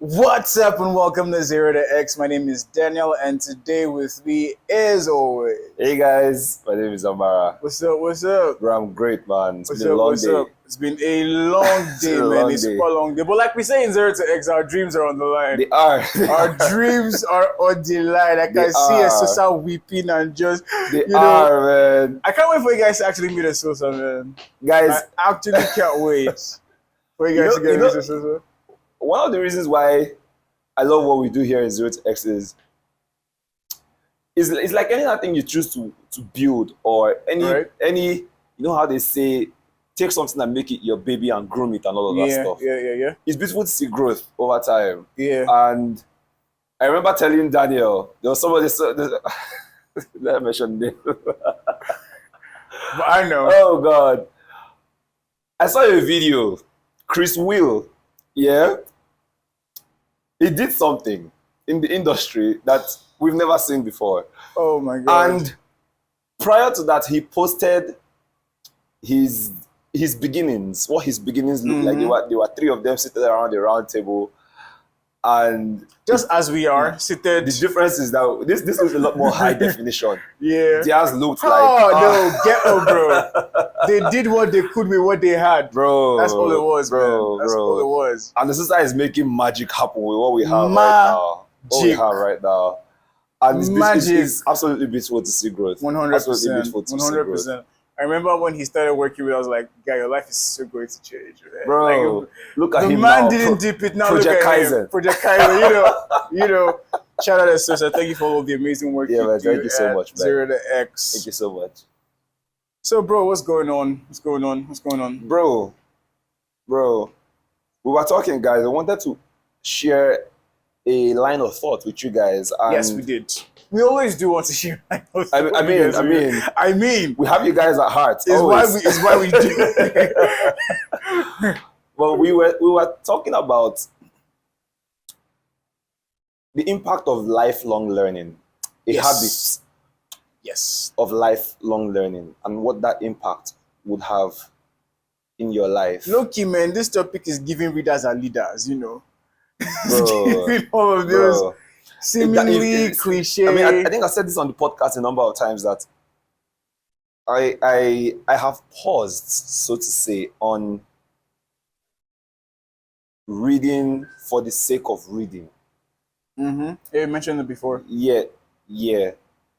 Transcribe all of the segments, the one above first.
What's up and welcome to Zero to X. My name is Daniel and today with me as always. Hey guys, my name is Amara. What's up? What's up? Bro, I'm great, man. It's What's been up? a long What's day. up? It's been a long day, a man. long It's day. super long day. But like we say in Zero to X, our dreams are on the line. They are. Our dreams are on the line. I can see a Sosa weeping and just They are, man. I can't wait for you guys to actually meet a Sosa, man. Guys, I actually can't wait for you guys to get to meet a Sosa. one of the reasons why I love what we do here in Zero to X is it's like any other thing you choose to build or any you know how they say take something and make it your baby and groom it and all of that stuff. Yeah. It's beautiful to see growth over time. Yeah. And I remember telling Daniel, there was somebody let me mention name. But I know. Oh God. I saw a video. Chris Will, yeah. He did something in the industry that we've never seen before. Oh my God. And prior to that, he posted his beginnings, what his beginnings looked like. There were three of them seated around the round table. And just as we are seated. The difference is that this looks a lot more high definition. Yeah. Theirs looked like no, ghetto, bro. They did what they could with what they had. Bro. That's all it was, bro, man. That's all it was. And the sister is making magic happen with what we have right now. What we have right now. And it's absolutely beautiful to see growth. 100%. Absolutely beautiful to see growth. 100%. I remember when he started working with, I was like, "Guy, your life is so going to change, man." Bro, like, look at him now. The man didn't dip it. Now Project look at Kaizen. him. Project Kaizen. You know. Shout out to Sosa. Thank you for all the amazing work you do. Thank you so much, man. Zero to X. Thank you so much. So, bro, what's going on? What's going on? Bro, we were talking, guys. I wanted to share a line of thought with you guys. And yes, we did. We always do want to share. I mean, we have you guys at heart. It's why we do. Well, we were talking about the impact of lifelong learning, a habit. Yes. Of lifelong learning and what that impact would have in your life. Look, man, this topic is giving readers and leaders, you know. Bro, giving all of those seemingly cliche. I mean, I think I said this on the podcast a number of times that I have paused, so to say, on reading for the sake of reading. Yeah, you mentioned it before. Yeah.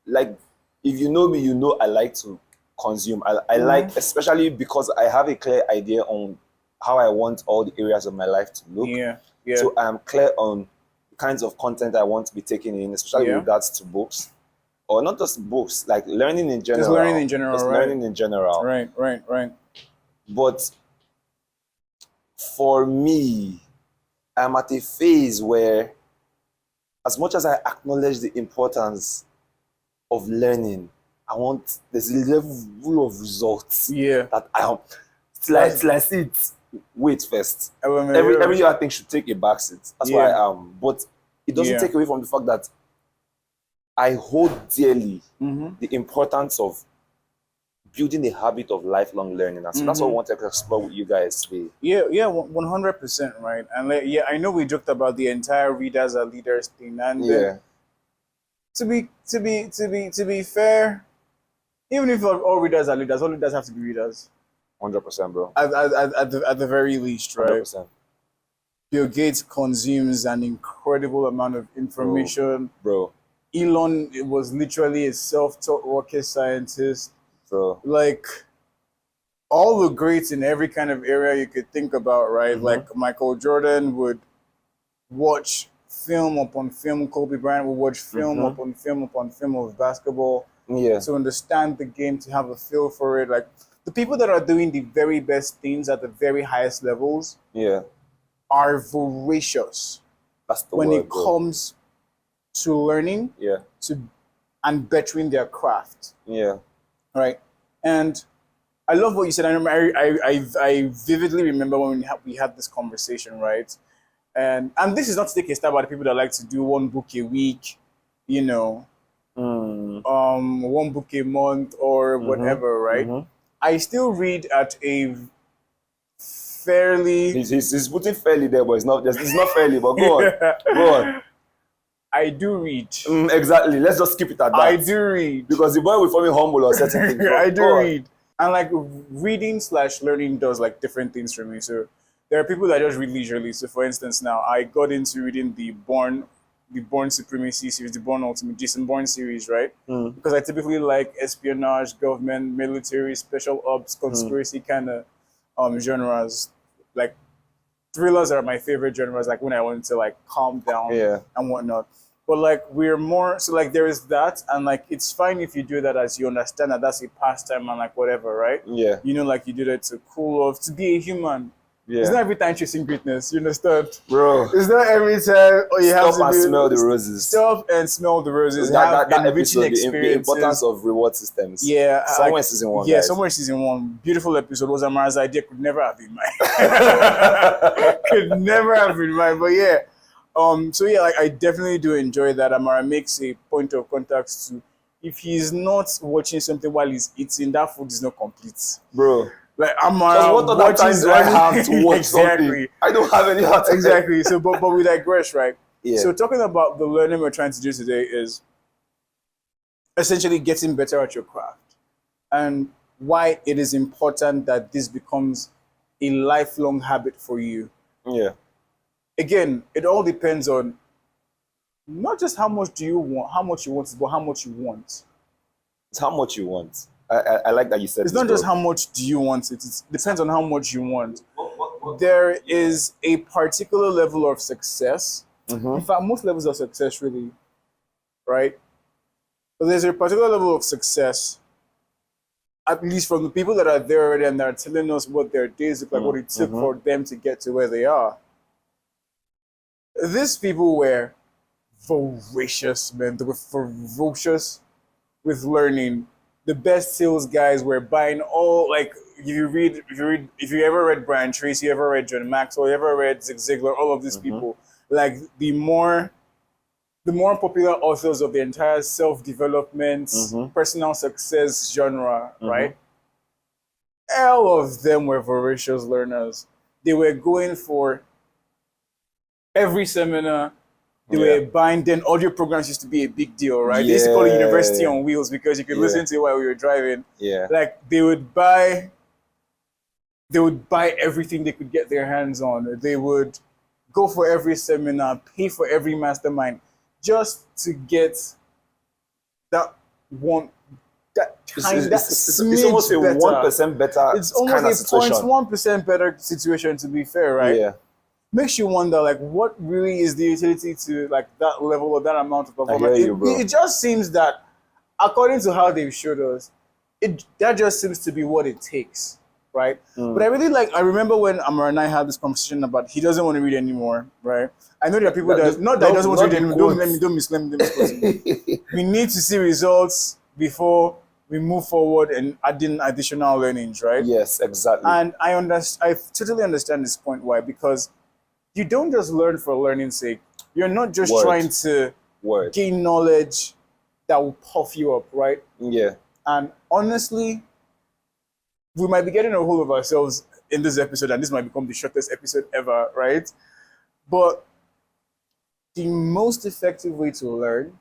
Like, if you know me, you know I like to consume. I like, especially because I have a clear idea on how I want all the areas of my life to look. Yeah. So I'm clear on the kinds of content I want to be taking in, especially with regards to books. Or not just books, like learning in general. Just learning in general, right? Learning in general. Right. But for me, I'm at a phase where, as much as I acknowledge the importance of learning, there's a level of results that I am. It's like wait first. Every other thing should take a backseat. That's where I am. But it doesn't take away from the fact that I hold dearly the importance of building a habit of lifelong learning. And so that's what I wanted to explore with you guys today. Yeah, 100%, right. And I know we joked about the entire readers are leaders thing. And to be fair, even if all readers are leaders, all leaders have to be readers. 100%, bro. At the very least, right? 100%. Bill Gates consumes an incredible amount of information. Bro. Elon was literally a self-taught rocket scientist. Bro. Like, all the greats in every kind of area you could think about, right? Like, Michael Jordan would watch film upon film. Kobe Bryant would watch film upon film of basketball to understand the game, to have a feel for it. Like, the people that are doing the very best things at the very highest levels are voracious when it comes to learning and bettering their craft. Right. And I love what you said. I remember I vividly remember when we had this conversation, right? And this is not to take a stab at the people that like to do one book a week, you know, one book a month or whatever, right? I still read at a fairly. He's putting fairly there, but it's not fairly. But go on, go on. I do read. Exactly. Let's just keep it at that. I do read. Because the boy will find me humble or certain things. I do read. And like reading/learning does like different things for me. So there are people that just read leisurely. So for instance, now I got into reading the Born Supremacy series, the Born Ultimate, Jason Bourne series, right? Because I typically like espionage, government, military, special ops, conspiracy kind of genres. Like thrillers are my favorite genres, like when I want to like calm down and whatnot. But like we're more so like there is that, and like it's fine if you do that as you understand that that's a pastime and like whatever, right? Yeah. You know, like you do that to cool off, to be a human. Yeah. It's not every time chasing greatness, you understand? Bro. It's not every time you have to smell the roses. Stop and smell the roses. That enriching episode, the importance of reward systems. Yeah. Somewhere season 1. Yeah, guys. somewhere season 1. Beautiful episode. Was Amara's idea. Could never have been mine. Could never have been mine. But yeah. So yeah, like I definitely do enjoy that. Amara makes a point of contact to, if he's not watching something while he's eating, that food is not complete. Bro. Like Amara, what other times do I have to watch exactly. something? I don't have any other time. Exactly. So but we digress, right? Yeah. So talking about the learning we're trying to do today is essentially getting better at your craft and why it is important that this becomes a lifelong habit for you. Yeah. Again, it all depends on not just how much you want, but how much you want. It's how much you want. I like that you said it's this, not just how much do you want it. It depends on how much you want. There is a particular level of success. In fact, most levels of success really, right? But there's a particular level of success, at least from the people that are there already and they're telling us what their days look like, what it took for them to get to where they are. These people were voracious, man. They were ferocious with learning. The best sales guys were buying all, like, if you ever read Brian Tracy, you ever read John Maxwell, you ever read Zig Ziglar, all of these people, like the more popular authors of the entire self-development, personal success genre, right? All of them were voracious learners. They were going for every seminar. They were buying. Then audio programs used to be a big deal, right? They used to call it University on Wheels because you could listen to it while we were driving. Yeah. Like they would buy everything they could get their hands on. They would go for every seminar, pay for every mastermind, just to get that one. It's almost a 1% better. It's almost kind of a situation. 0.1% better situation, to be fair, right? Yeah. Makes you wonder, like, what really is the utility to like that level or that amount of performance? It just seems that, according to how they've showed us, that just seems to be what it takes, right? But I remember when Amara and I had this conversation about he doesn't want to read anymore, right? I know there are people that he doesn't want to read anymore. Don't misquote me. We need to see results before we move forward and adding additional learnings, right? Yes, exactly. And I totally understand this point. Why? Because you don't just learn for learning's sake. You're not just trying to gain knowledge that will puff you up, right? Yeah. And honestly, we might be getting a hold of ourselves in this episode, and this might become the shortest episode ever, right? But the most effective way to learn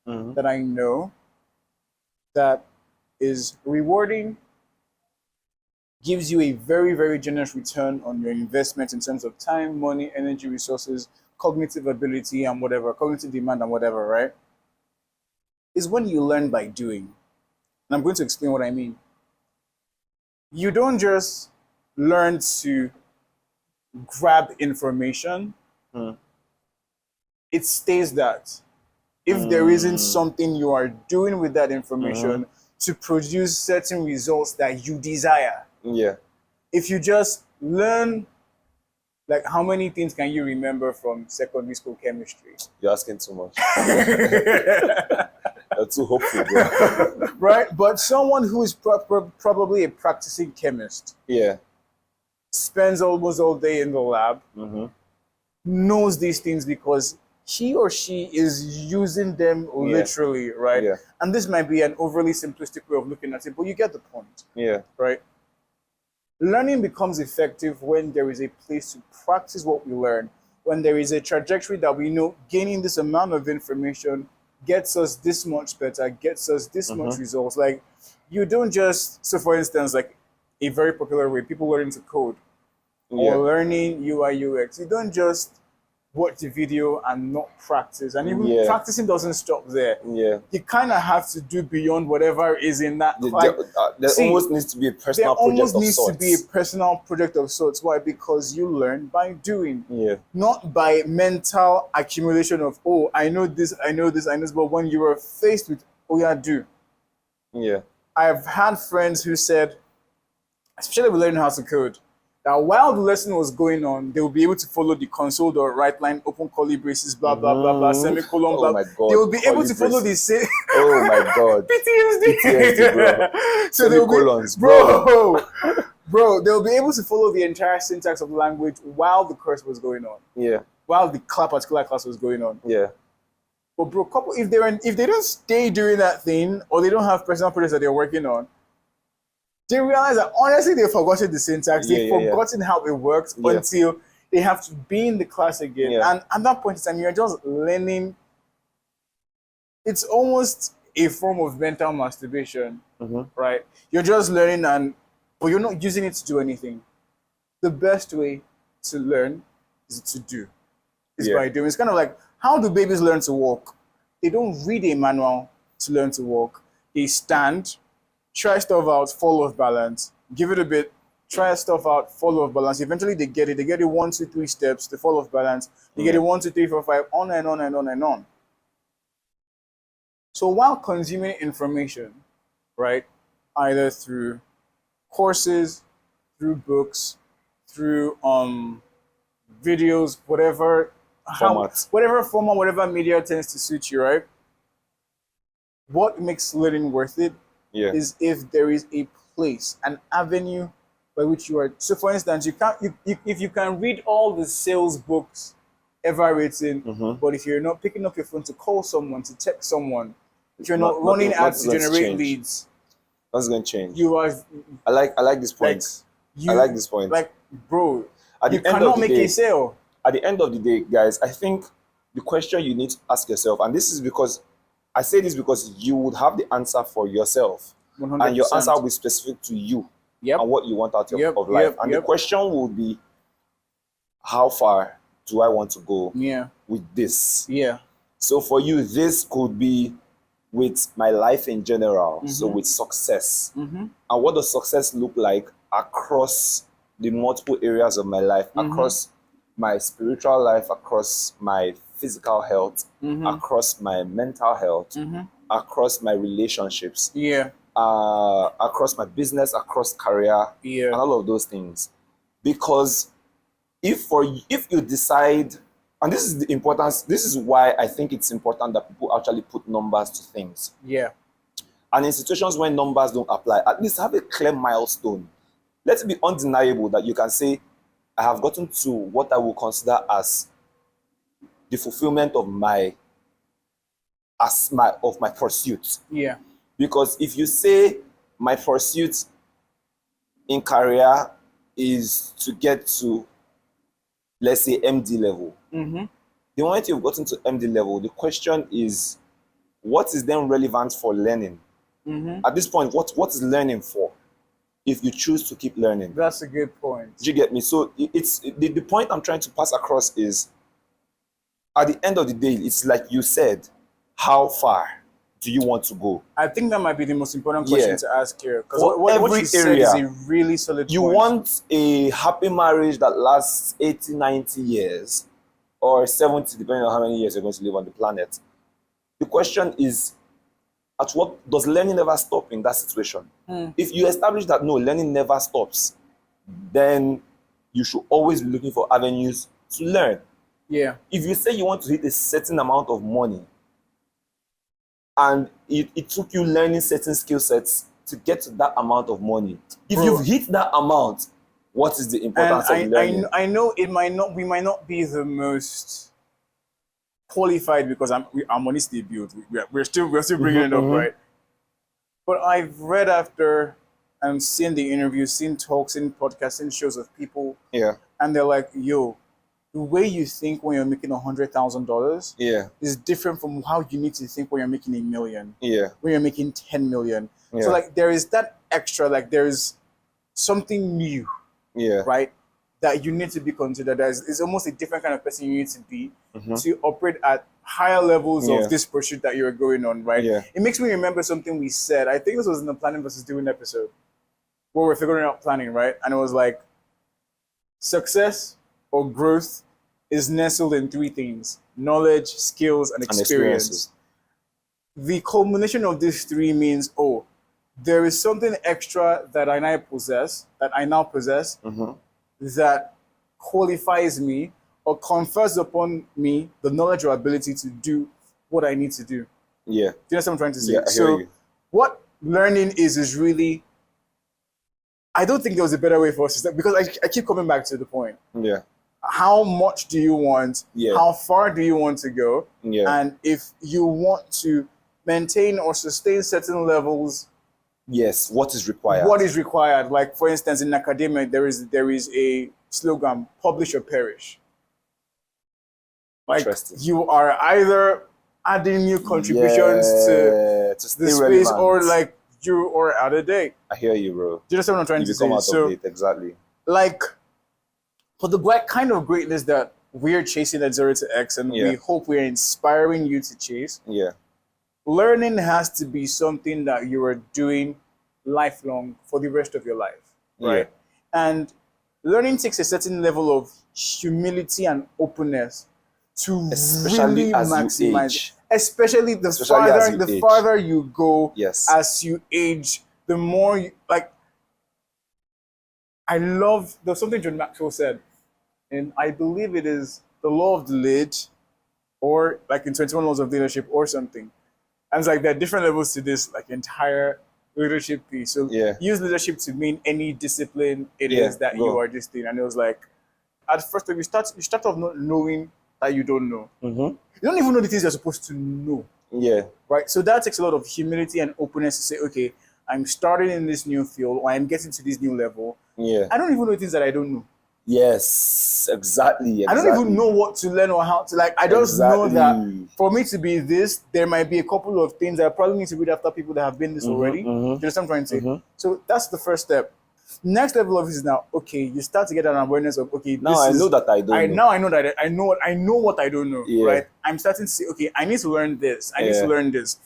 that I know that is rewarding, gives you a very, very generous return on your investment in terms of time, money, energy, resources, cognitive ability, and whatever, cognitive demand and whatever, right? Is when you learn by doing. And I'm going to explain what I mean. You don't just learn to grab information. It stays that. If there isn't something you are doing with that information to produce certain results that you desire. Yeah. If you just learn, like, how many things can you remember from secondary school chemistry? You're asking too much. You're too hopeful, bro. Right? But someone who is probably a practicing chemist, spends almost all day in the lab, knows these things because he or she is using them literally, right? Yeah. And this might be an overly simplistic way of looking at it, but you get the point. Yeah. Right? Learning becomes effective when there is a place to practice what we learn, when there is a trajectory that we know gaining this amount of information gets us this much better, gets us this much results. Like, you don't just, so for instance, like a very popular way, people learning to code or learning UI UX, you don't just watch the video and not practice. And even practicing doesn't stop there. Yeah. You kind of have to do beyond whatever is in that. There almost needs to be a personal project of sorts. There almost needs to be a personal project of sorts. Why? Because you learn by doing. Yeah. Not by mental accumulation of, oh, I know this, I know this, I know this. But when you were faced with, oh yeah, do. Yeah. I've had friends who said, especially with learning how to code, that while the lesson was going on, they will be able to follow the console.write line, open curly braces, blah, blah, blah, blah, semicolon, blah. Oh my God. They will be able to follow the same. Oh my God. PTSD, bro. So Semicolons, bro, they'll be able to follow the entire syntax of the language while the course was going on. Yeah. While the particular class was going on. Yeah. But bro, if they don't stay doing that thing, or they don't have personal projects that they're working on, they realize that honestly they've forgotten the syntax, they've forgotten how it works until they have to be in the class again. Yeah. And at that point in time, you're just learning. It's almost a form of mental masturbation, right? You're just learning, but you're not using it to do anything. The best way to learn is to do. Is by doing. It's kind of like, how do babies learn to walk? They don't read a manual to learn to walk. They stand, try stuff out, fall off balance, give it a bit, try stuff out, fall off balance. Eventually they get it. They get it 1, 2, 3 steps, they fall off balance. They get it 1, 2, 3, 4, 5, on and on and on and on. So while consuming information, right, either through courses, through books, through videos, whatever format, whatever media tends to suit you, right? What makes learning worth it is if there is a place, an avenue by which you are. So, for instance, if you can read all the sales books ever written, but if you're not picking up your phone to call someone, to text someone, if you're not running ads to generate leads, that's going to change. You are. I like this point. I like this point. Like, bro, you cannot make a sale. At the end of the day, guys, I think the question you need to ask yourself, and this is because I say this because you would have the answer for yourself, 100%. And your answer will be specific to you and what you want out of life. And the question would be, how far do I want to go with this? Yeah. So for you, this could be with my life in general, so with success. And what does success look like across the multiple areas of my life, across my spiritual life, across my physical health, across my mental health, across my relationships, across my business, across career, and all of those things. Because if you decide, and this is the importance, this is why I think it's important that people actually put numbers to things. Yeah. And in situations when numbers don't apply, at least have a clear milestone. Let it be undeniable that you can say, I have gotten to what I will consider as the fulfillment of my pursuit. Yeah. Because if you say my pursuit in career is to get to, let's say, MD level, the moment you've gotten to MD level, the question is, what is then relevant for learning? At this point, what is learning for? If you choose to keep learning. That's a good point. Do you get me? So it's the point I'm trying to pass across is, at the end of the day, it's like you said, how far do you want to go? I think that might be the most important question to ask here. Because what you said is a really solid you point. Want a happy marriage that lasts 80, 90 years, or 70, depending on how many years you're going to live on the planet. The question is, at what does learning never stop in that situation? If you establish that no, learning never stops, then you should always be looking for avenues to learn. Yeah. If you say you want to hit a certain amount of money, and it took you learning certain skill sets to get to that amount of money, if you've hit that amount, what is the importance of learning? I know we might not be the most qualified because our money still built. We're still bringing it up, right? But I've read after and seeing the interviews, seeing talks, seeing podcasts, seeing shows of people, Yeah. and they're like, yo, the way you think when you're making $100,000 Yeah. is different from how you need to think when you're making $1 million, Yeah. when you're making 10 million. Yeah. So like there is that extra, like there is something new, Yeah. right? That you need to be considered as. It's almost a different kind of person you need to be Mhm. to operate at higher levels Yeah. of this pursuit that you're going on, right? Yeah. It makes me remember something we said. I think this was in the planning versus doing episode where we're figuring out planning, right? And it was like success or growth is nestled in three things: knowledge, skills, and And experience. experiences. The culmination of these three means, oh, there is something extra that I now possess, Mhm. that qualifies me or confers upon me the knowledge or ability to do what I need to do. Yeah. Do you understand what I'm trying to say? Yeah, I hear you. What learning is really, I don't think there was a better way for us to start, because I keep coming back to the point. Yeah. How much do you want? Yeah. How far do you want to go? Yeah. And if you want to maintain or sustain certain levels, Yes. What is required? what is required? Like for instance, in academia, there is a slogan: publish or perish. Like Interesting. you are either adding new contributions to stay the space, relevant. or like you are out of date. I hear you, bro. Do you understand what I'm trying You to become say? out of date. Exactly. Like for the kind of greatness that we're chasing at 0 to X, and Yeah. we hope we're inspiring you to chase, Yeah. learning has to be something that you are doing lifelong for the rest of your life, right? And learning takes a certain level of humility and openness to Especially really as you maximize, age. especially Especially as you the age. farther you go, Yes. as you age, the more you, like. I love there's something John Maxwell said, and I believe it is the law of the lead, or like in 21 laws of leadership or something. And it's like there are different levels to this like entire leadership piece. So Yeah. use leadership to mean any discipline it Yeah, is that go. you are this thing. And it was like at first when you start off not knowing that you don't know. Mm-hmm. You don't even know the things you're supposed to know. Yeah. Right? So that takes a lot of humility and openness to say, okay, I'm starting in this new field, or I'm getting to this new level. Yeah. I don't even know things that I don't know. Yes. Exactly. I don't even know what to learn or how to, like, I just know that for me to be this, there might be a couple of things I probably need to read after people that have been this already. Do you understand what I'm trying to say? So that's the first step. Next level of it is now, okay, you start to get an awareness of, okay, Now I know that I don't know. Now I know that I know what I don't know, Yeah. right? I'm starting to say, okay, I need to learn this. I need Yeah. to learn this.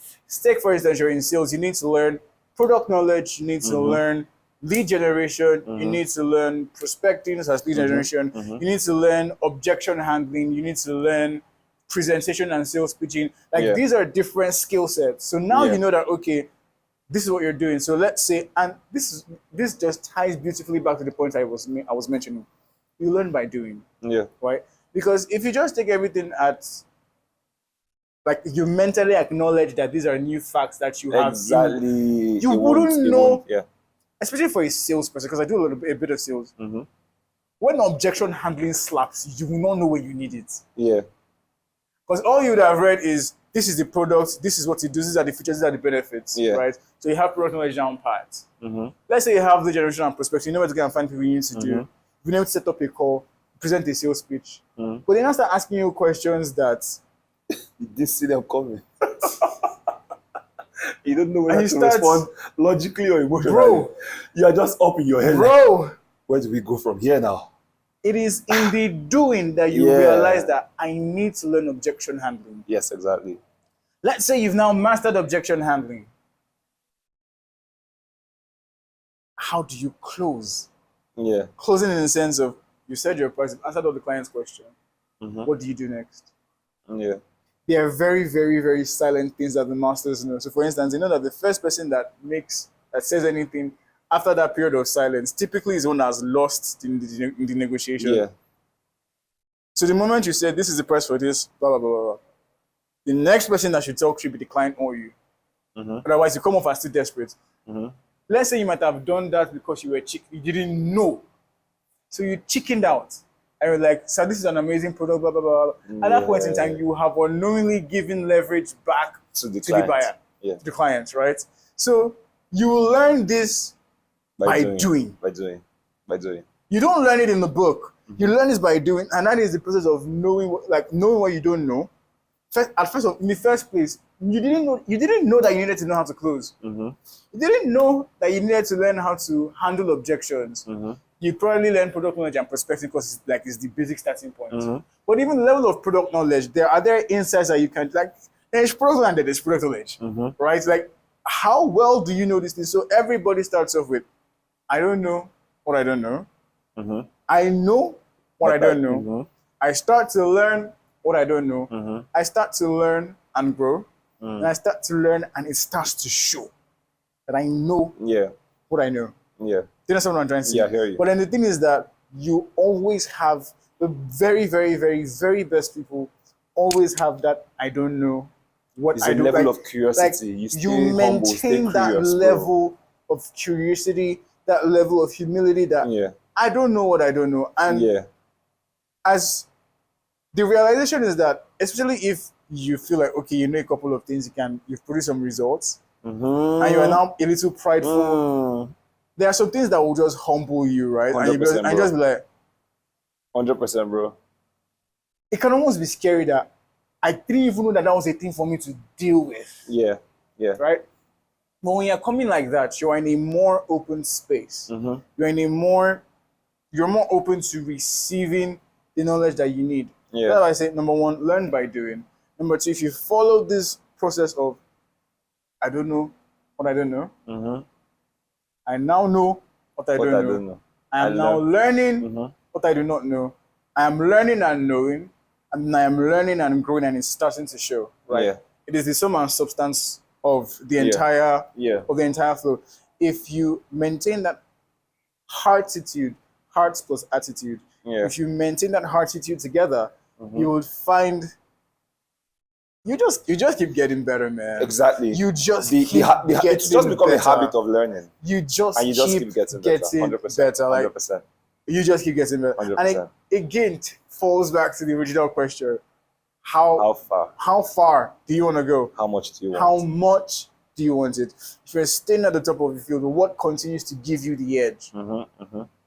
Take, for instance, you're in sales, you need to learn product knowledge, you need to learn lead generation, you need to learn prospecting as lead generation, you need to learn objection handling, you need to learn presentation and sales pitching. Like Yeah. these are different skill sets. So now Yeah. you know that, okay, this is what you're doing. So let's say, and this just ties beautifully back to the point I was mentioning. You learn by doing, Yeah. right? Because if you just take everything at, like, you mentally acknowledge that these are new facts that you have, Exactly. you It wouldn't won't- it know, won't, Yeah. especially for a salesperson, because I do a bit of sales. When objection handling slaps, you will not know where you need it. Yeah. Because all you would have read is, this is the product, this is what it does, these are the features, these are the benefits, Yeah. right? So you have product knowledge down pat. Let's say you have the generation and prospects, you know where to go and find people you need to do. You know how to set up a call, present a sales pitch. But they now start asking you questions that You didn't see them coming. You don't know whether And to you start- respond logically or emotionally. Bro. You are just up in your head. Like, bro, where do we go from here now? it is in the doing that you Yeah. realize that I need to learn objection handling. Yes, exactly. Let's say you've now mastered objection handling. How do you close? Yeah. Closing in the sense of, you said your price, answered all the client's question. What do you do next? Yeah. There are very, very, very silent things that the masters know. So for instance, you know that the first person that says anything after that period of silence typically is one that's lost in the negotiation. Yeah. So the moment you said, this is the price for this, blah, blah, blah, blah, blah, the next person that should talk should be the client or you. Otherwise, you come off as too desperate. Let's say you might have done that because you didn't know. So you chickened out. And you're like, so this is an amazing product, blah, blah, blah. At that point in time, you have unknowingly given leverage back To the to client. the buyer, Yeah. to the client, right? So you will learn this by doing. By doing. By doing. You don't learn it in the book. You learn it by doing, and that is the process of knowing what you don't know. In the first place, you didn't know that you needed to know how to close. You didn't know that you needed to learn how to handle objections. You probably learn product knowledge and perspective because it's the basic starting point. But even the level of product knowledge, there are insights that you can there's product knowledge and there's product knowledge, right? Like, how well do you know this thing? So everybody starts off with, I don't know what I don't know. I know what I don't know. I start to learn what I don't know. I start to learn and grow. And I start to learn and it starts to show that I know what I know. Yeah. Do you understand what I'm trying to say? Yeah, I hear you. But then the thing is that you always have the very, very, very, very best people always have that I don't know what It's I a do. level of curiosity. You stay humble, maintain stay that curious, level of curiosity, that level of humility that I don't know what I don't know. And as the realization is that, especially if you feel like, okay, you know a couple of things, you've produced some results, and you are now a little prideful. There are some things that will just humble you, right? And just be like, 100%, bro. It can almost be scary that I didn't even know that was a thing for me to deal with. Yeah. Right? But when you're coming like that, you're in a more open space. You're more open to receiving the knowledge that you need. Yeah. That's why I say, number one, learn by doing. Number two, if you follow this process of, I don't know what I don't know, I now know what I don't know. I am now learning what I do not know. I am learning and knowing, and I am learning and growing, and it's starting to show. Right? Yeah. It is the sum and substance of the entire flow. If you maintain that hearts plus attitude, if you maintain that heartitude together, you would find you just keep getting better, man. Exactly. You just it's just become a habit of learning. You just keep getting better. 100%. better. Like 100%. you just keep getting better. 100%. And it again falls back to the original question: How far do you want to go? How much do you want? How much do you want it? If you're staying at the top of the field, what continues to give you the edge?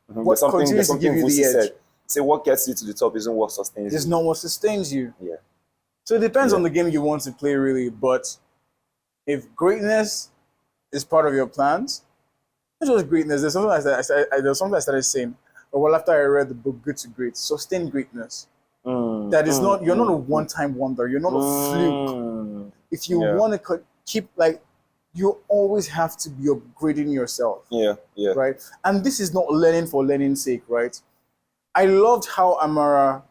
What continues to give you the edge? Say what gets you to the top isn't what sustains you. It's not what sustains you. Yeah. So it depends on the game you want to play, really. But if greatness is part of your plans, not just greatness. There's something I started saying. Well, after I read the book Good to Great, sustain greatness. That is not, you're not a one-time wonder. You're not a fluke. If you want to keep, you always have to be upgrading yourself. Yeah. Right? And this is not learning for learning's sake, right? I loved how Amara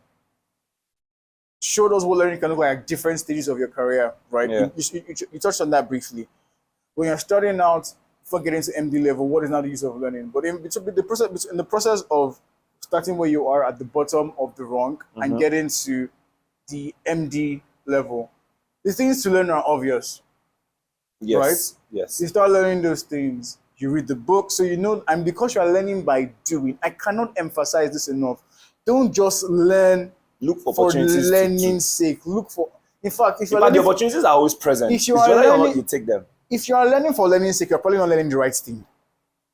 showed us what learning can look like at different stages of your career, right? Yeah. You touched on that briefly. When you're starting out, before getting to MD level, what is now the use of learning? But in the process of starting where you are at the bottom of the rung and getting to the MD level, the things to learn are obvious. Yes. Right? Yes. You start learning those things. You read the book, so you know, and because you are learning by doing, I cannot emphasize this enough. Don't just learn Look for for opportunities learning's sake. Look for, in fact, if you're the learning, opportunities are always present. If you it's are whether or learning- not you take them. if you are learning for learning's sake, you're probably not learning the right thing.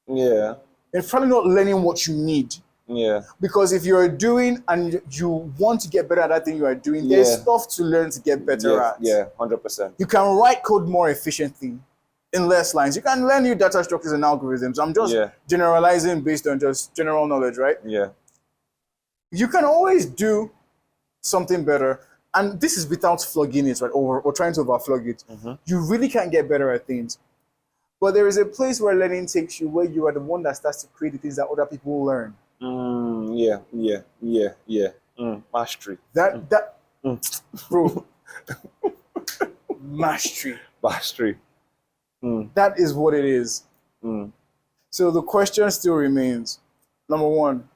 Yeah. You're probably not learning what you need. Yeah. Because if you're doing and you want to get better at that thing you are doing, there's stuff to learn to get better at. Yeah, 100%. You can write code more efficiently in less lines. You can learn new data structures and algorithms. I'm just generalizing based on just general knowledge, right? Yeah. You can always do something better. And this is without flogging it, right? Or trying to overflog it. You really can't get better at things. But there is a place where learning takes you, where you are the one that starts to create the things that other people learn. Yeah. Mastery. Bro. Mastery. Mm. That is what it is. So the question still remains. Number one,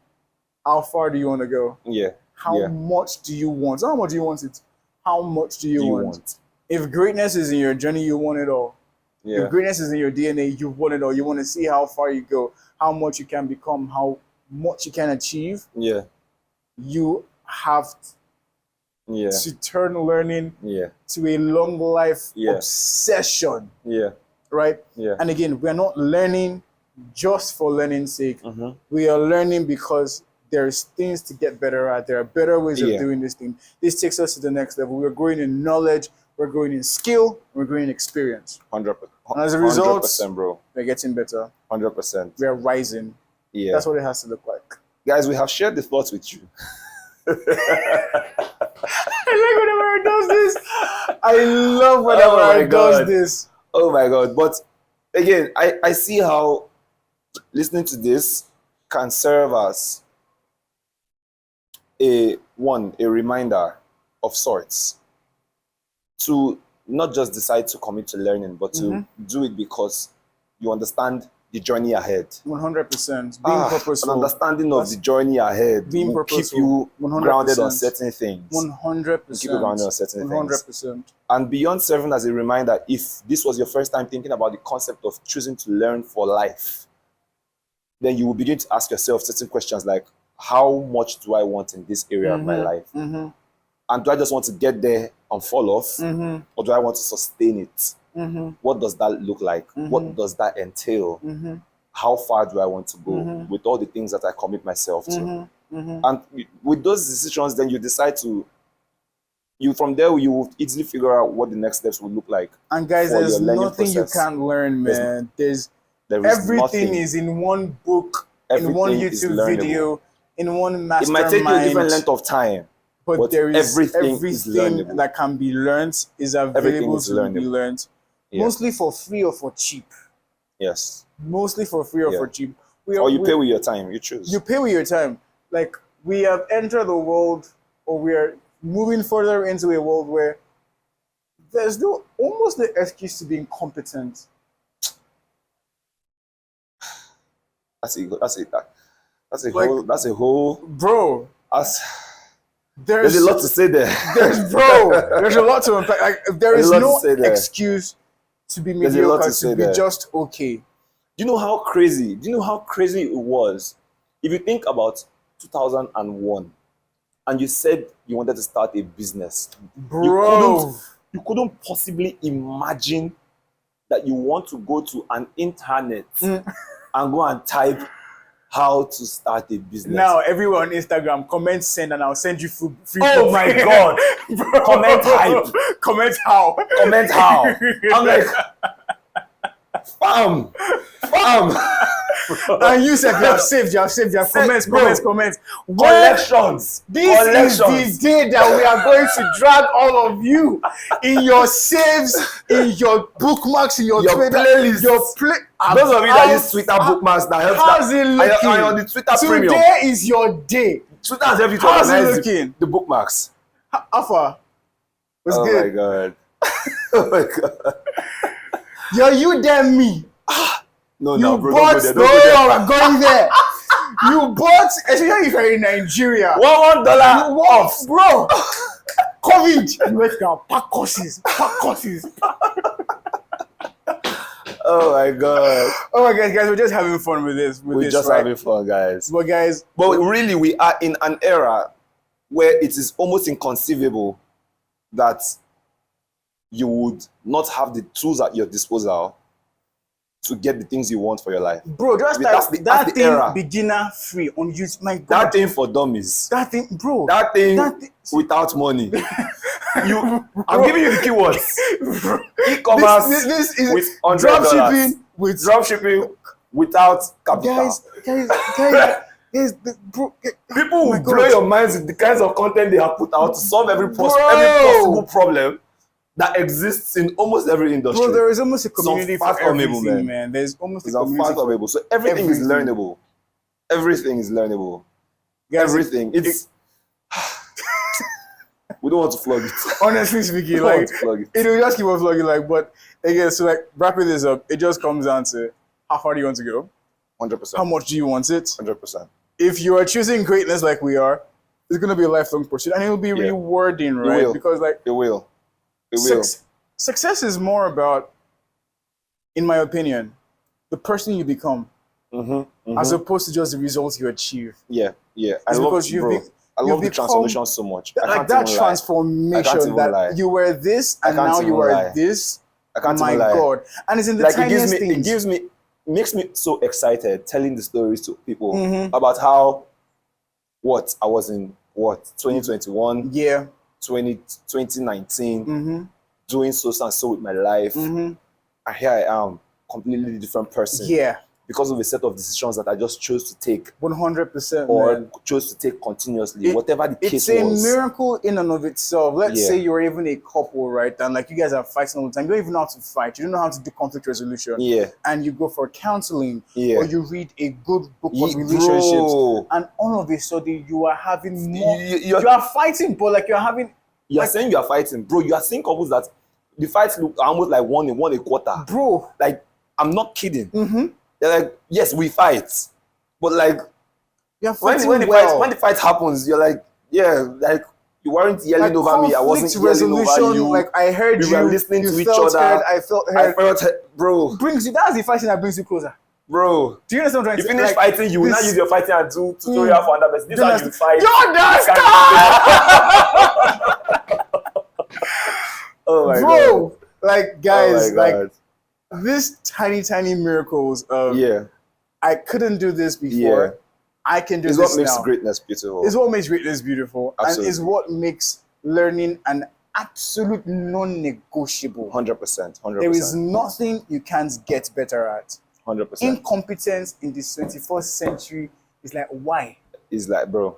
how far do you want to go? Yeah. How much do you want? Not how much do you want it. How much do you want? If greatness is in your journey, you want it all. Yeah. If greatness is in your DNA, you want it all. You want to see how far you go, how much you can become, how much you can achieve. Yeah. You have to turn learning to a long life obsession. Yeah. Right? Yeah. And again, we're not learning just for learning's sake. Mm-hmm. We are learning because there's things to get better at. There are better ways of Yeah. doing this thing. This takes us to the next level. We're growing in knowledge, we're growing in skill, we're growing in experience. 100%. And as a result, 100%, bro. we're getting better. 100%. We are rising. Yeah. That's what it has to look like. Guys, we have shared the thoughts with you. I like when Amara does this. I love when Amara does this. Oh my God. But again, I see how listening to this can serve as a reminder of sorts to not just decide to commit to learning, but to do it because you understand the journey ahead. 100%. Being purposeful. An understanding of the journey ahead being will keep purposeful. you 100%. grounded on certain things. 100%. Keep you grounded on certain 100%. things. And beyond serving as a reminder, if this was your first time thinking about the concept of choosing to learn for life, then you will begin to ask yourself certain questions like, how much do I want in this area of my life? Mm-hmm. And do I just want to get there and fall off? Mm-hmm. Or do I want to sustain it? Mm-hmm. What does that look like? Mm-hmm. What does that entail? Mm-hmm. How far do I want to go Mm-hmm. with all the things that I commit myself to? Mm-hmm. Mm-hmm. And with those decisions, then you decide to, from there, you will easily figure out what the next steps will look like. And guys, for there's your learning nothing process. you can't learn, man. There is Everything nothing. is in one book, Everything in one is YouTube learnable. video, in one It mastermind. might take you a different length of time, but there is everything is learnable. that can be learned is Everything available is to be learnable. learned. Yeah. Mostly for free or for cheap. Yes. Mostly for free or Yeah. for cheap. Or you pay with your time. You choose. You pay with your time. Like, we have entered a world, or we are moving further into a world where there's almost the excuse to be incompetent. That's a Like, whole. Bro, There's a lot to say there. There's a lot to unpack. Like, there is no excuse to be There's a lot mediocre, to say be there. just okay. Do you know how crazy it was? If you think about 2001 and you said you wanted to start a business, Bro, you couldn't possibly imagine that you want to go to an internet and go and type how to start a business. now everyone on Instagram, comment send and I'll send you free. Oh my God. Bro. Comment hype. Comment how. Comment how. I'm like, fam. And you said you have saved, you have comments. Collections. This is the day that we are going to drag all of you in your saves, in your bookmarks, in your Twitter, playlist. Those of you that use Twitter bookmarks that helps. How's it looking? Are you on the Twitter premium? Today is your day. Twitter has helped you to How's it organize looking? the bookmarks. Alpha, what's Oh good? my God. Oh my God. Yo, you damn me. No, You bro. bought, Don't go there. I'm going there. You bought, especially if you're in Nigeria. $1 off. Bro. COVID. You went to pack courses. Oh my God. Oh my God, guys, we're just having fun with this. We're just having fun, guys. But guys, But really, we are in an era where it is almost inconceivable that you would not have the tools at your disposal to get the things you want for your life. bro, just That's like the that thing, era. beginner free on YouTube. My God. That thing for dummies. That thing, bro. That thing That thing- without money. I'm giving you the keywords. E-commerce This is with $100. dropshipping with Dropshipping without capital. guys, bro. People will my blow God. your minds with the kinds of content they have put out to solve every Bro. possible problem that exists in almost every industry. Bro, there is almost a It's community for unfathomable, everything, man. There's almost It's a community for unfathomable. So everything is everything. learnable. Everything is learnable. guys. Everything. It's we don't want to flog it. Honestly We speaking, don't like want to flog it. it will just keep on vlogging, like. But again, so like wrapping this up, it just comes down to how far do you want to go? 100%. How much do you want it? 100%. If you are choosing greatness like we are, it's gonna be a lifelong pursuit, and it will be rewarding, right? will. Because like It will. It will. success is more about, in my opinion, the person you become, as opposed to just the results you achieve. Yeah. I It's love, because bro, I you've love the become- transformation so much. I Like can't that even lie. I transformation can't even that lie. you were this and can't now even you are lie. this. I can't My even lie. God. And it's in the Like it tiniest gives me things. makes me so excited telling the stories to people Mm-hmm. about how I was in 2021, Yeah. 2019, Mm-hmm. doing so and so with my life. Mm-hmm. And here I am, completely different person. Yeah. Because of a set of decisions that I just chose to take 100%, or man. chose to take continuously, whatever the case It's a was. miracle in and of itself. Let's Yeah. say you're even a couple, right? And like you guys are fighting all the time. You don't even know how to fight. You don't know how to do conflict resolution. Yeah. And you go for counseling, Yeah. or you read a good book on Ye- relationships, bro. and all of a sudden you are having more. You're- You are fighting, but like you're having, You are like, saying you are fighting, bro. You are seeing couples that the fights look almost like one a quarter. bro. Like, I'm not kidding. Mm-hmm. They're like, yes, we fight, but like You're when fighting the well. fight when the fight happens, you're like, yeah, like you weren't yelling like over me. I wasn't conflict yelling over resolution, you. like I heard We you. were listening you to each felt other. heard, I felt I heard. felt, bro, Brings you. That's the fighting that brings you closer. bro. Do you understand what I'm You trying to say? finish Like, fighting, you will not this- use your fighting and do tutorial for another person. This is how you fight. Oh my Bro, like guys, Oh my like God. this tiny miracles of Yeah, I couldn't do this before. yeah. I can do It's this what makes now. greatness beautiful. It's what makes greatness beautiful, and Absolutely. is what makes learning an absolute non-negotiable. 100%, 100%. There is nothing you can't get better at. 100%. Incompetence in the 21st century is like why, It's like, bro,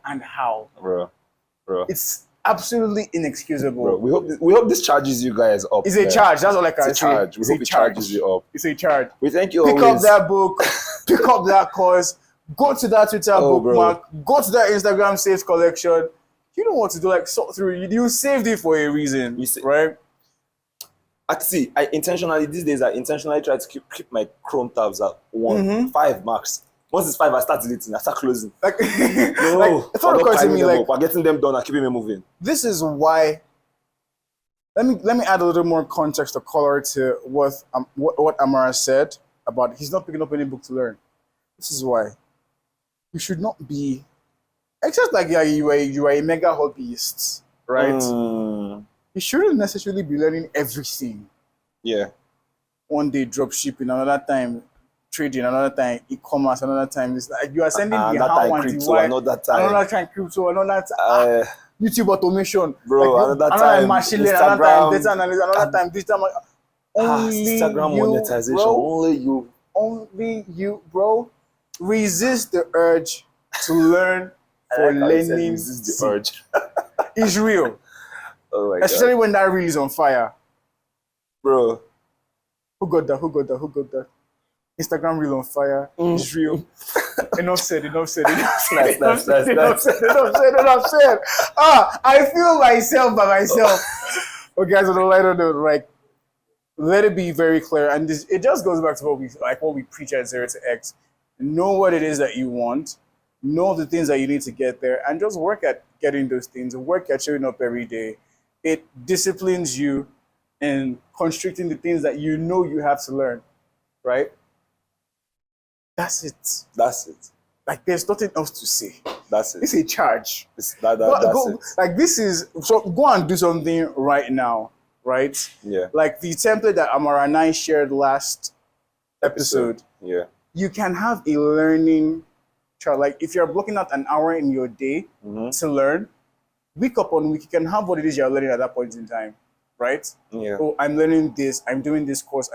and how. bro. It's absolutely inexcusable. Bro, we hope this charges you guys up. It's a man. charge. That's all I can It's a say. charge. We It's hope a it charges you up. It's a charge. We thank you Pick always. up that book. Pick up that course. Go to that Twitter Oh, bookmark. Go to that Instagram saves collection. You know what to do. Like sort through. You saved it for a reason, right? I intentionally these days I intentionally try to keep my Chrome tabs at 5 max. Once it's 5, I start deleting. I start closing. Like, No, like it's not I'm not occurred to piling me. them Like up. We're getting them done and keeping me moving. this is why. Let me add a little more context or color to what Amara said about he's not picking up any book to learn. This is why you should not be, except like you are a mega hobbyist, right? You shouldn't necessarily be learning everything. Yeah. One day drop shipping, another time trading, another time e-commerce, another time it's like you are sending the Another how time and the crypto, why, another time. another time crypto, another time YouTube automation, bro, like, another time time machine learning, another time Instagram, data analysis, another time digital. Only Instagram you, monetization. bro. Only you, bro. Resist the urge to learn for learning. Resist the urge. It's real. Oh my Especially God. when that reel is on fire. Bro. Who got that? Instagram reel on fire. It's real. Enough said. Enough said. Nice. I feel myself by myself. Okay, guys, on a lighter note, like, let it be very clear, and it just goes back to what we preach at 0 to X. Know what it is that you want, know the things that you need to get there, and just work at getting those things. Work at showing up every day. It disciplines you in constricting the things that you know you have to learn, right? That's it. Like, there's nothing else to say. That's it. It's a charge. That's it. Like, this is, so go and do something right now, right? Yeah. Like the template that Amara and I shared last episode. Yeah. You can have a learning chart. Like if you're blocking out an hour in your day to learn, week upon week, you can have what it is you're learning at that point in time, right? Yeah. Oh, I'm learning this, I'm doing this course,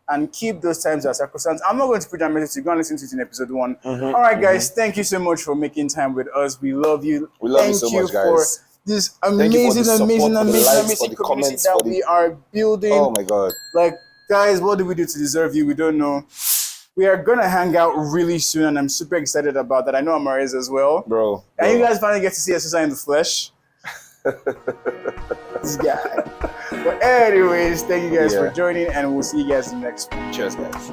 and keep those times as sacrosanct. I'm not going to put that message to you. Go and listen to it in episode 1. All right, guys, thank you so much for making time with us. We love you. We love you so much, guys. For this amazing community comments, that we are building. Oh my God. Like, guys, what do we do to deserve you? We don't know. We are gonna hang out really soon, and I'm super excited about that. I know Amara is as well. Bro. And you guys finally get to see us in the flesh. This guy. But anyways, thank you guys for joining, and we'll see you guys in the next one. Cheers, guys.